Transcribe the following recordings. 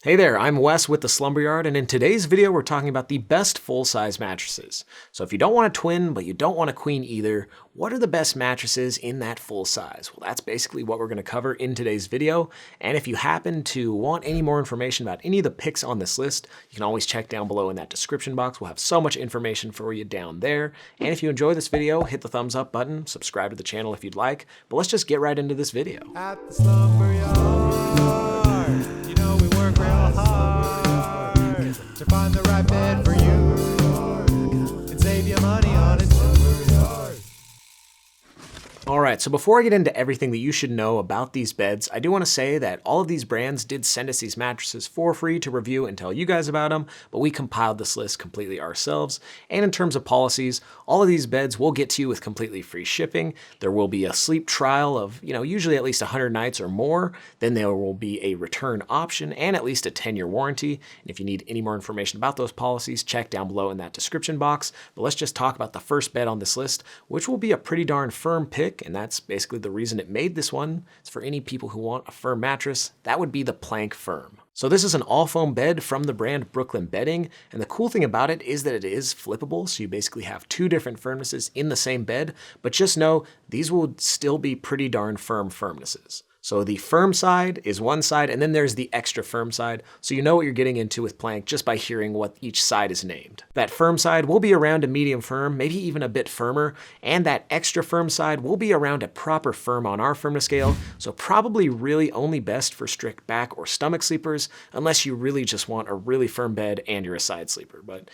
Hey there, I'm Wes with the Slumber Yard, and in today's video we're talking about the best full-size mattresses. So if you don't want a twin, but you don't want a queen either, what are the best mattresses in that full size? Well, that's basically what we're going to cover in today's video, and if you happen to want any more information about any of the picks on this list, you can always check down below in that description box. We'll have so much information for you down there, and if you enjoy this video, hit the thumbs up button, subscribe to the channel if you'd like, but let's just get right into this video. At the Slumber Yard, you know we work real hard to find the right bed for you and save you money on it. Alright, so before I get into everything that you should know about these beds, I do want to say that all of these brands did send us these mattresses for free to review and tell you guys about them, but we compiled this list completely ourselves. And in terms of policies, all of these beds will get to you with completely free shipping. There will be a sleep trial of, usually at least 100 nights or more. Then there will be a return option and at least a 10-year warranty. And if you need any more information about those policies, check down below in that description box. But let's just talk about the first bed on this list, which will be a pretty darn firm pick. And that's basically the reason it made this one. It's for any people who want a firm mattress. That would be the Plank Firm. So this is an all-foam bed from the brand Brooklyn Bedding, and the cool thing about it is that it is flippable, so you basically have two different firmnesses in the same bed, but just know these will still be pretty darn firm firmnesses. So the firm side is one side, and then there's the extra firm side, so you know what you're getting into with Plank just by hearing what each side is named. That firm side will be around a medium firm, maybe even a bit firmer, and that extra firm side will be around a proper firm on our firmness scale, so probably really only best for strict back or stomach sleepers, unless you really just want a really firm bed and you're a side sleeper, but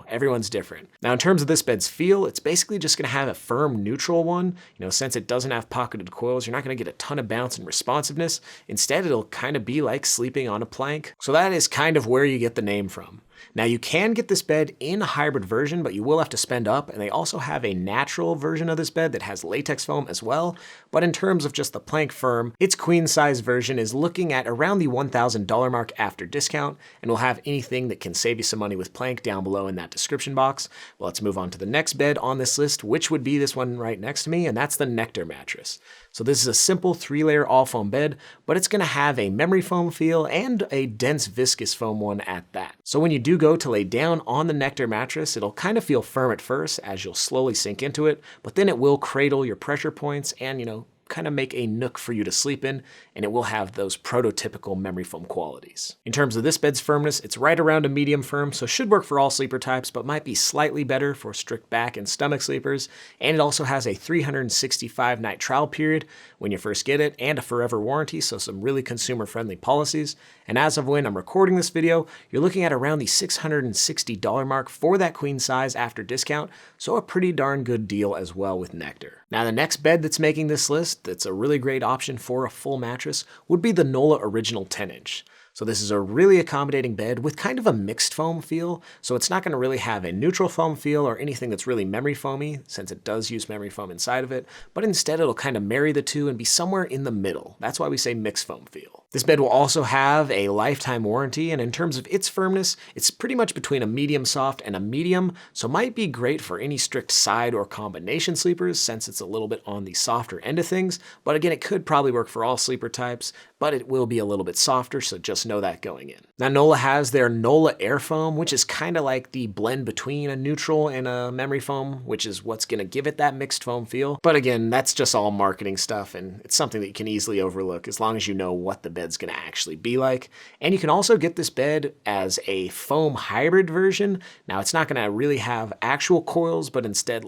everyone's different. Now in terms of this bed's feel, it's basically just going to have a firm neutral one. Since it doesn't have pocketed coils, you're not going to get a ton of bounce and responsiveness. Instead, it'll kind of be like sleeping on a plank. So that is kind of where you get the name from. Now you can get this bed in a hybrid version, but you will have to spend up, and they also have a natural version of this bed that has latex foam as well. But in terms of just the Plank Firm, its queen size version is looking at around the $1,000 mark after discount, and we'll have anything that can save you some money with Plank down below in that description box. Well, let's move on to the next bed on this list, which would be this one right next to me, and that's the Nectar Mattress. So this is a simple 3-layer all-foam bed, but it's going to have a memory foam feel and a dense viscous foam one at that. So when you do go to lay down on the Nectar mattress, it'll kind of feel firm at first as you'll slowly sink into it, but then it will cradle your pressure points and, kind of make a nook for you to sleep in, and it will have those prototypical memory foam qualities. In terms of this bed's firmness, it's right around a medium firm, so should work for all sleeper types, but might be slightly better for strict back and stomach sleepers. And it also has a 365-night trial period when you first get it, and a forever warranty, so some really consumer-friendly policies. And as of when I'm recording this video, you're looking at around the $660 mark for that queen size after discount, so a pretty darn good deal as well with Nectar. Now the next bed that's making this list that's a really great option for a full mattress would be the Nolah Original 10-inch. So this is a really accommodating bed with kind of a mixed foam feel, so it's not going to really have a neutral foam feel or anything that's really memory foamy, since it does use memory foam inside of it, but instead it'll kind of marry the two and be somewhere in the middle. That's why we say mixed foam feel. This bed will also have a lifetime warranty, and in terms of its firmness, it's pretty much between a medium soft and a medium, so might be great for any strict side or combination sleepers, since it's a little bit on the softer end of things, but again, it could probably work for all sleeper types, but it will be a little bit softer, so just know that going in. Now Nolah has their Nolah Air Foam, which is kind of like the blend between a neutral and a memory foam, which is what's going to give it that mixed foam feel. But again, that's just all marketing stuff, and it's something that you can easily overlook as long as you know what the bed's going to actually be like. And you can also get this bed as a foam hybrid version. Now it's not going to really have actual coils, but instead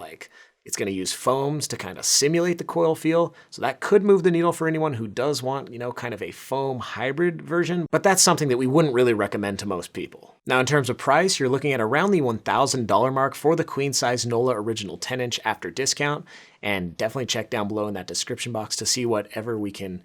it's going to use foams to kind of simulate the coil feel, so that could move the needle for anyone who does want, kind of a foam hybrid version, but that's something that we wouldn't really recommend to most people. Now in terms of price, you're looking at around the $1,000 mark for the queen size Nolah Original 10-inch after discount, and definitely check down below in that description box to see whatever we can,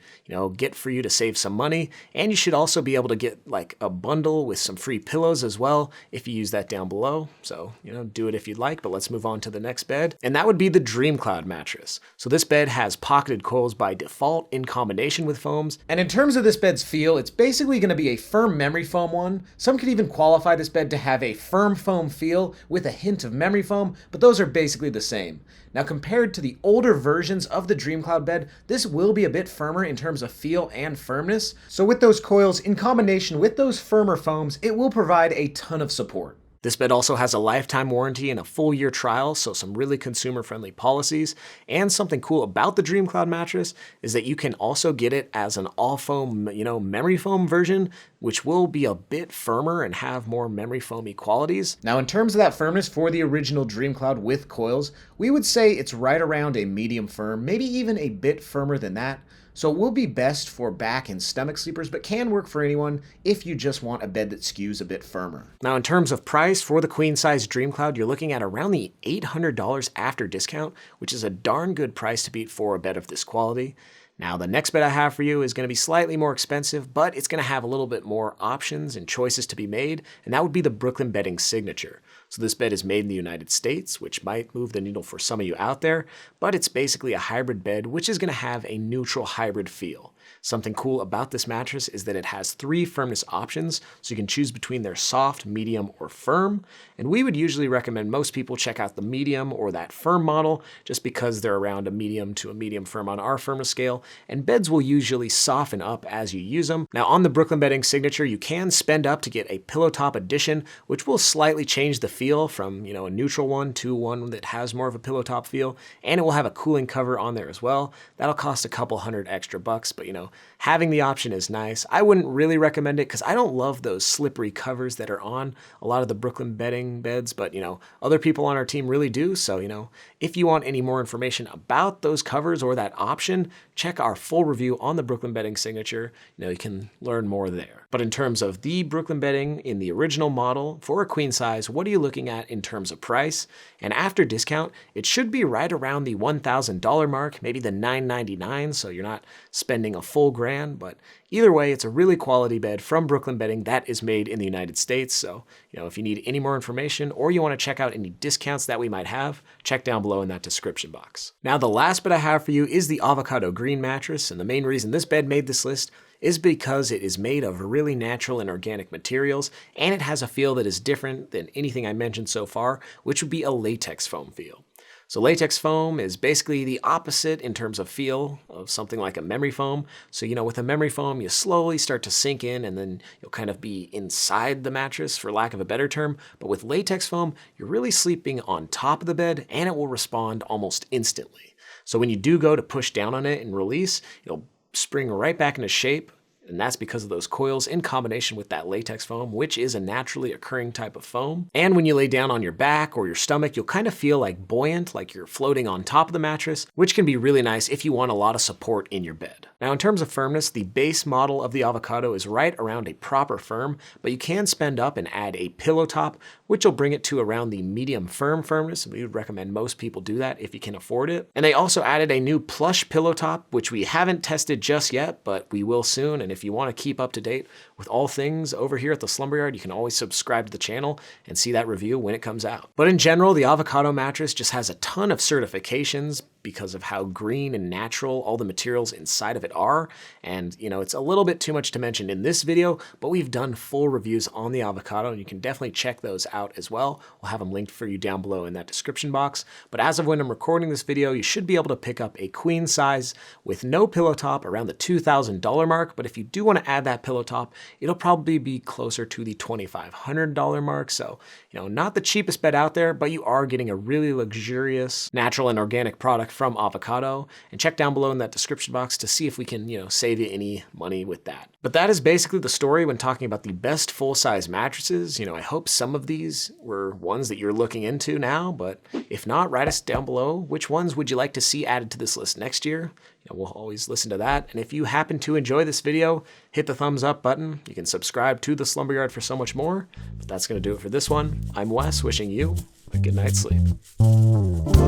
get for you to save some money. And you should also be able to get like a bundle with some free pillows as well if you use that down below. So, do it if you'd like, but let's move on to the next bed. And that would be the DreamCloud mattress. So this bed has pocketed coils by default in combination with foams. And in terms of this bed's feel, it's basically going to be a firm memory foam one. Some could even qualify qualify this bed to have a firm foam feel with a hint of memory foam, but those are basically the same. Now, compared to the older versions of the DreamCloud bed, this will be a bit firmer in terms of feel and firmness. So with those coils in combination with those firmer foams, it will provide a ton of support. This bed also has a lifetime warranty and a full year trial, so some really consumer-friendly policies. And something cool about the DreamCloud mattress is that you can also get it as an all-foam, memory foam version, which will be a bit firmer and have more memory foamy qualities. Now, in terms of that firmness for the original DreamCloud with coils, we would say it's right around a medium firm, maybe even a bit firmer than that. So it will be best for back and stomach sleepers, but can work for anyone if you just want a bed that skews a bit firmer. Now, in terms of price for the queen size DreamCloud, you're looking at around the $800 after discount, which is a darn good price to beat for a bed of this quality. Now, the next bed I have for you is going to be slightly more expensive, but it's going to have a little bit more options and choices to be made, and that would be the Brooklyn Bedding Signature. So this bed is made in the United States, which might move the needle for some of you out there, but it's basically a hybrid bed, which is going to have a neutral hybrid feel. Something cool about this mattress is that it has 3 firmness options, so you can choose between their soft, medium, or firm. And we would usually recommend most people check out the medium or that firm model, just because they're around a medium to a medium firm on our firmness scale, and beds will usually soften up as you use them. Now, on the Brooklyn Bedding Signature, you can spend up to get a pillow top edition, which will slightly change the feel from, a neutral one to one that has more of a pillow top feel, and it will have a cooling cover on there as well. That'll cost a couple $100 extra, but having the option is nice. I wouldn't really recommend it because I don't love those slippery covers that are on a lot of the Brooklyn Bedding beds, but other people on our team really do. So, if you want any more information about those covers or that option, check our full review on the Brooklyn Bedding Signature. You can learn more there. But in terms of the Brooklyn Bedding in the original model for a queen size, what are you looking at in terms of price? And after discount, it should be right around the $1,000 mark, maybe the $999, so you're not spending a full grand, but either way, it's a really quality bed from Brooklyn Bedding that is made in the United States. So, if you need any more information or you want to check out any discounts that we might have, check down below in that description box. Now, the last bed I have for you is the Avocado Green mattress, and the main reason this bed made this list is because it is made of really natural and organic materials, and it has a feel that is different than anything I mentioned so far, which would be a latex foam feel. So latex foam is basically the opposite in terms of feel of something like a memory foam. So, with a memory foam, you slowly start to sink in and then you'll kind of be inside the mattress, for lack of a better term. But with latex foam, you're really sleeping on top of the bed and it will respond almost instantly. So when you do go to push down on it and release, it'll spring right back into shape. And that's because of those coils in combination with that latex foam, which is a naturally occurring type of foam. And when you lay down on your back or your stomach, you'll kind of feel like buoyant, like you're floating on top of the mattress, which can be really nice if you want a lot of support in your bed. Now, in terms of firmness, the base model of the Avocado is right around a proper firm, but you can spend up and add a pillow top, which will bring it to around the medium firm firmness. We would recommend most people do that if you can afford it. And they also added a new plush pillow top, which we haven't tested just yet, but we will soon. And if you want to keep up to date with all things over here at the Slumber Yard, you can always subscribe to the channel and see that review when it comes out. But in general, the Avocado mattress just has a ton of certifications because of how green and natural all the materials inside of it are. And, it's a little bit too much to mention in this video, but we've done full reviews on the Avocado, and you can definitely check those out as well. We'll have them linked for you down below in that description box. But as of when I'm recording this video, you should be able to pick up a queen size with no pillow top around the $2,000 mark. But if you do want to add that pillow top, it'll probably be closer to the $2,500 mark. So, not the cheapest bed out there, but you are getting a really luxurious, natural and organic product from Avocado. And check down below in that description box to see if we can, save you any money with that. But that is basically the story when talking about the best full-size mattresses. I hope some of these were ones that you're looking into now, but if not, write us down below. Which ones would you like to see added to this list next year? We'll always listen to that. And if you happen to enjoy this video, hit the thumbs up button. You can subscribe to the Slumber Yard for so much more. But that's going to do it for this one. I'm Wes, wishing you a good night's sleep.